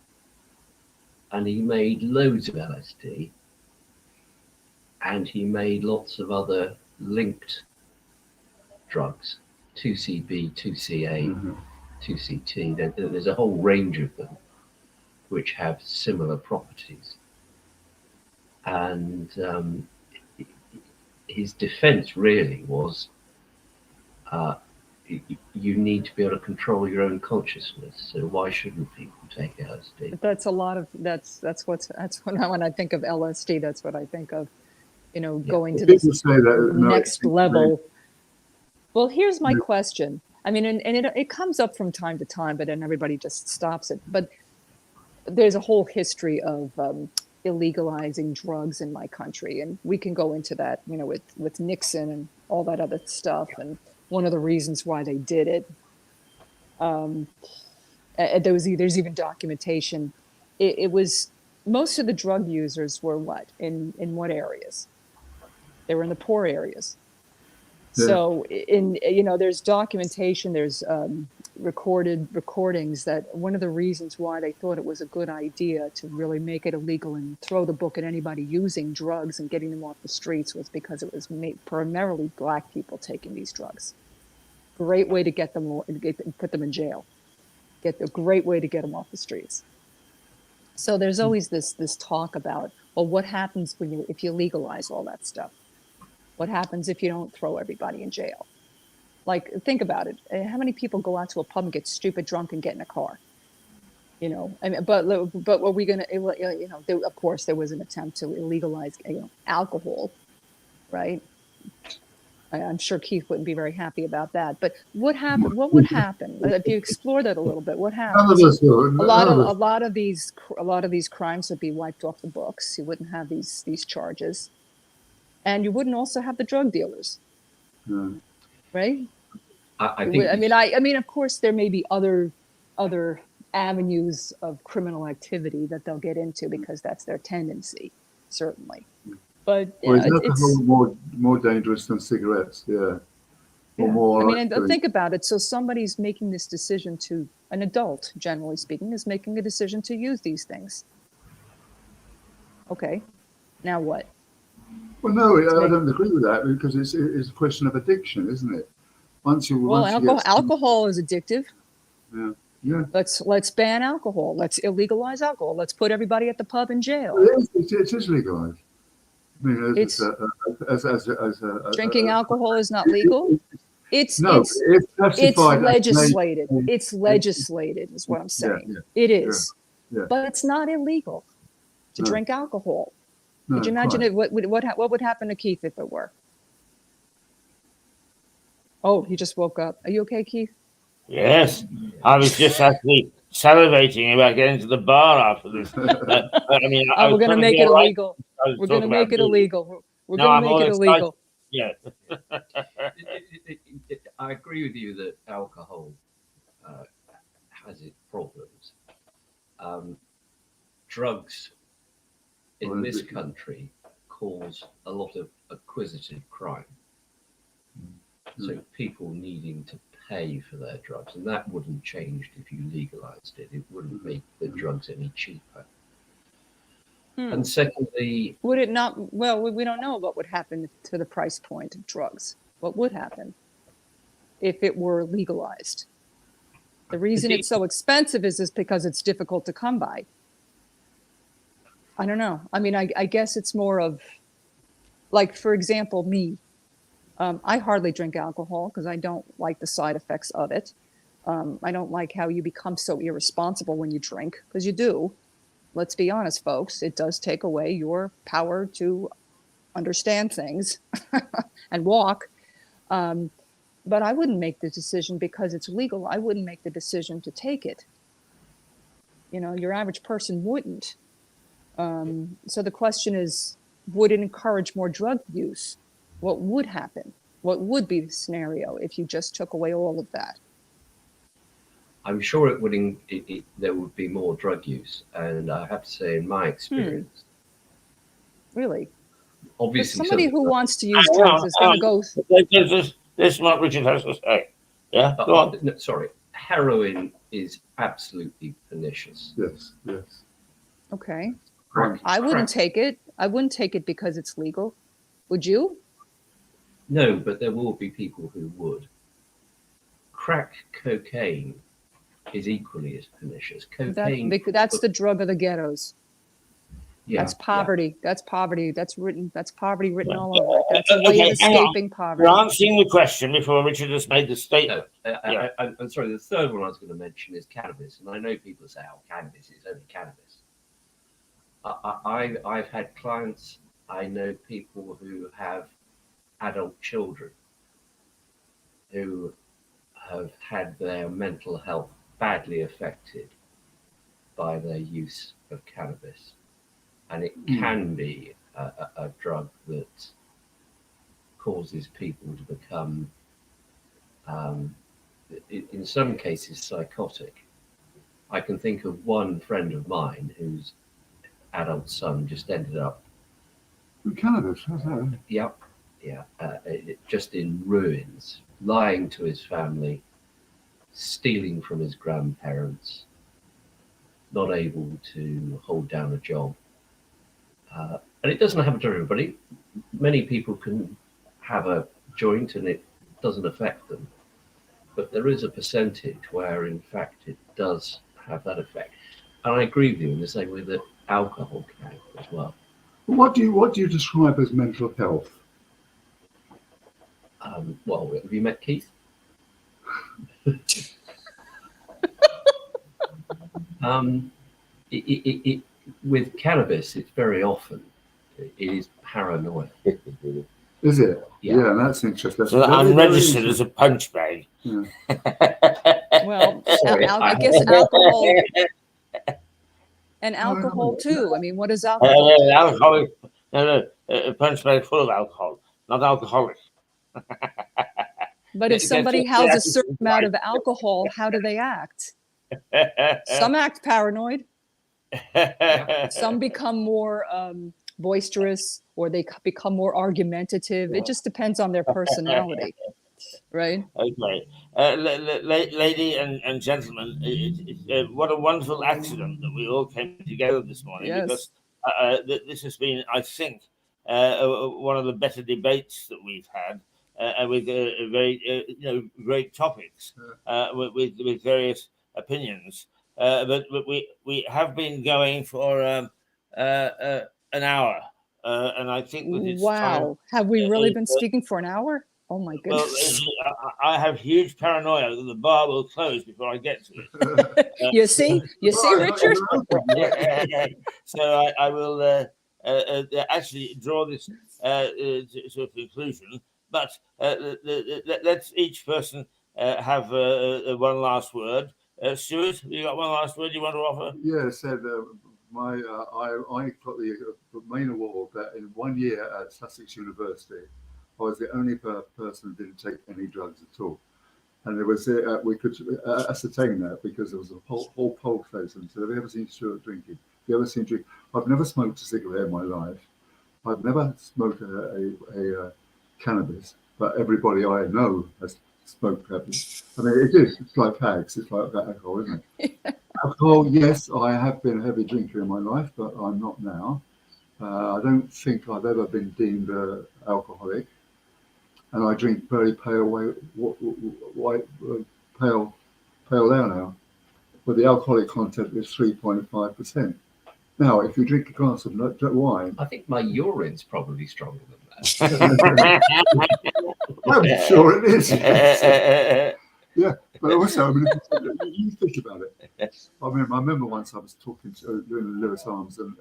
And he made loads of LSD. And he made lots of other linked drugs. 2CB, 2CA, 2CT. There's a whole range of them which have similar properties. And his defense really was, you need to be able to control your own consciousness. So why shouldn't people take LSD? That's a lot of when I think of LSD, that's what I think of. You know, going to this next level. Well, here's my question. I mean, and it comes up from time to time, but then everybody just stops it. But there's a whole history of illegalizing drugs in my country, and we can go into that, you know, with Nixon and all that other stuff, and one of the reasons why they did it. There's even documentation. It was, most of the drug users were in what areas? They were in the poor areas. Yeah. So there's documentation, there's recordings that one of the reasons why they thought it was a good idea to really make it illegal and throw the book at anybody using drugs and getting them off the streets was because it was primarily Black people taking these drugs. Great way to get them, put them in jail. A great way to get them off the streets. So there's always this talk about, well, what happens if you legalize all that stuff? What happens if you don't throw everybody in jail? Like, think about it. How many people go out to a pub and get stupid drunk and get in a car? You know, I mean, but were we going to, you know, of course there was an attempt to illegalize, alcohol, right? I'm sure Keith wouldn't be very happy about that. But what happened? What would happen if you explore that a little bit? What happens? A lot of these crimes would be wiped off the books. You wouldn't have these charges. And you wouldn't also have the drug dealers, right? I mean, of course, there may be other avenues of criminal activity that they'll get into because that's their tendency, certainly. But it's more dangerous than cigarettes, yeah. And think about it. So somebody's making this decision an adult, generally speaking, is making a decision to use these things. Okay, now what? Well, no, I don't agree with that because it's a question of addiction, isn't it? Alcohol is addictive. Yeah. Let's ban alcohol. Let's illegalize alcohol. Let's put everybody at the pub in jail. It is legalized. I mean, drinking alcohol is not legal. It's legislated. It's legislated, is what I'm saying. It is, but it's not illegal to drink alcohol. Could you imagine what would happen to Keith if it were? Oh, he just woke up. Are you okay, Keith? Yes, I was just actually salivating about getting to the bar after this. I mean, I was we're going to perfectly make it all right. illegal. I was We're going to talking make about it booze. illegal. We're No, going I'm to make all it excited. illegal. Yeah. I agree with you that alcohol has its problems. Drugs in this country cause a lot of acquisitive crime. So people needing to pay for their drugs, and that wouldn't change if you legalized it. It wouldn't make the drugs any cheaper. And secondly, Would it not? Well, we don't know what would happen to the price point of drugs. What would happen if it were legalized? The reason it's so expensive is because it's difficult to come by. I don't know. I mean, I guess it's more of, like, for example, me. I hardly drink alcohol because I don't like the side effects of it. I don't like how you become so irresponsible when you drink, because you do. Let's be honest, folks. It does take away your power to understand things and walk. But I wouldn't make the decision because it's legal. I wouldn't make the decision to take it. You know, your average person wouldn't. So the question is, would it encourage more drug use? What would happen? What would be the scenario if you just took away all of that? I'm sure it would. There would be more drug use, and I have to say, in my experience, Really? obviously, Somebody who wants to use Hang drugs on, is going to go. This is what Richard has to say. Yeah, go on. No, sorry, heroin is absolutely pernicious. Yes. Okay. Crack, I wouldn't take it. I wouldn't take it because it's legal. Would you? No, but there will be people who would. Crack cocaine is equally as pernicious. Cocaine. That's the drug of the ghettos. Yeah, That's poverty. Yeah. That's poverty. That's poverty written all over it. That's a way of escaping poverty. You're answering the question before Richard has made the statement. No, I'm sorry. The third one I was going to mention is cannabis, and I know people say, "Oh, cannabis is only cannabis." I've had clients. I know people who have adult children who have had their mental health badly affected by their use of cannabis. And it can be a drug that causes people to become, in some cases, psychotic. I can think of one friend of mine whose adult son just ended up. Cannabis, Yep. Yeah, just in ruins, lying to his family, stealing from his grandparents, not able to hold down a job. And it doesn't happen to everybody. Many people can have a joint and it doesn't affect them. But there is a percentage where, in fact, it does have that effect. And I agree with you in the same way that alcohol can as well. What do you describe as mental health? Well, have you met Keith? With cannabis, it's very often it is paranoia. Is it? Yeah, that's interesting. So I'm registered as a punch bag. Yeah. Well, Sorry, I guess alcohol and alcohol too. I mean, what is alcohol? Alcoholic. No, a punch bag full of alcohol, not alcoholic. But if somebody has a certain amount of alcohol, how do they act? Some act paranoid. Some become more boisterous, or they become more argumentative. It just depends on their personality, right? Okay. Lady and gentlemen, what a wonderful accident that we all came together this morning. Yes. Because this has been, I think, one of the better debates that we've had, with very great topics, with various opinions. But we have been going for an hour, and I think that it's Wow. time. Have we really been speaking for an hour? Oh my goodness. Well, I have huge paranoia that the bar will close before I get to it. You see, Richard? So I will actually draw this to a conclusion, but let's each person have one last word. Stuart, you got one last word you want to offer? Yeah, said I got the main award that in 1 year at Sussex University, I was the only person who didn't take any drugs at all. And it was we could ascertain that because there was a whole poll place and said, "Have you ever seen Stuart drinking? Have you ever seen drink?" I've never smoked a cigarette in my life. I've never smoked a cannabis, but everybody I know has smoked cannabis. I mean, it is. It's like fags. It's like alcohol, isn't it? Alcohol, yes, I have been a heavy drinker in my life, but I'm not now. I don't think I've ever been deemed alcoholic. And I drink very pale ale now, but the alcoholic content is 3.5%. Now, if you drink a glass of wine, I think my urine's probably stronger than that. I'm sure it is. Yeah, but also, I mean, you think about it. I remember once I was talking to doing the Lewis Arms, and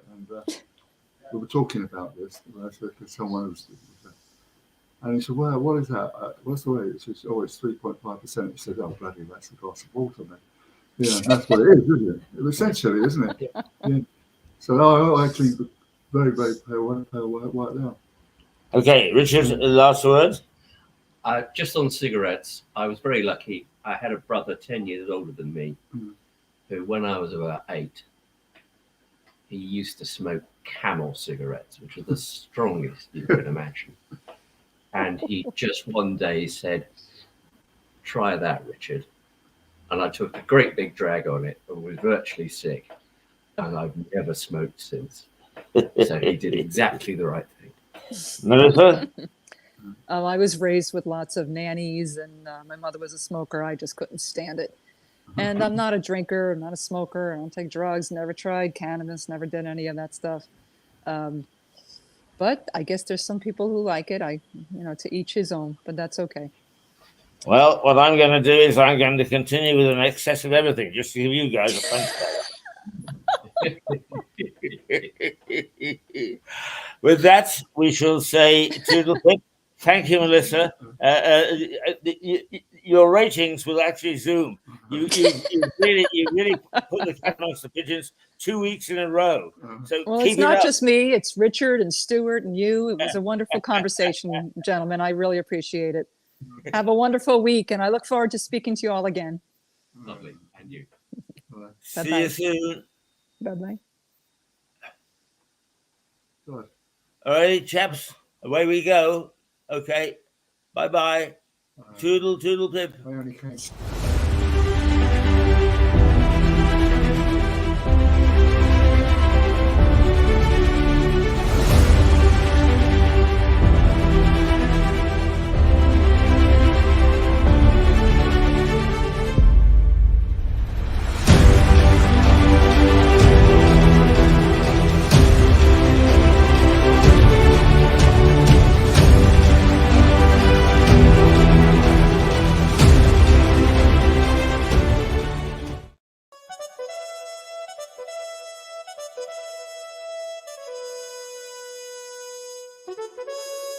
we were talking about this. And I said to someone else. And he said, "Well, what is that? What's the weight?" He said, "Oh, it's 3.5%. He said, "Oh, bloody, that's a glass of water, man." Yeah, that's what it is, isn't it? Essentially, isn't it? Yeah. So I drink very, very pale white now. Okay, Richard, last word. Just on cigarettes, I was very lucky. I had a brother 10 years older than me, who, when I was about 8, he used to smoke Camel cigarettes, which are the strongest you can imagine. And he just one day said, "Try that, Richard." And I took a great big drag on it and was virtually sick. And I've never smoked since. So he did exactly the right thing. Melissa? I was raised with lots of nannies, and my mother was a smoker. I just couldn't stand it. And I'm not a drinker. I'm not a smoker. I don't take drugs. Never tried cannabis. Never did any of that stuff. But I guess there's some people who like it. To each his own, but that's okay. Well, what I'm going to do is I'm going to continue with an excess of everything, just to give you guys a fun story. With that, we shall say toodle pip. Thank you, Melissa. Your ratings will actually zoom. You really put the cat amongst the pigeons 2 weeks in a row. So well, keep it's not it up. just me. It's Richard and Stuart and you. It was a wonderful conversation, gentlemen. I really appreciate it. Have a wonderful week, and I look forward to speaking to you all again. Lovely. And you. See you soon. Bye-bye. Good. All right, chaps. Away we go. Okay. Bye-bye. Toodle, toodle, pip. I only came.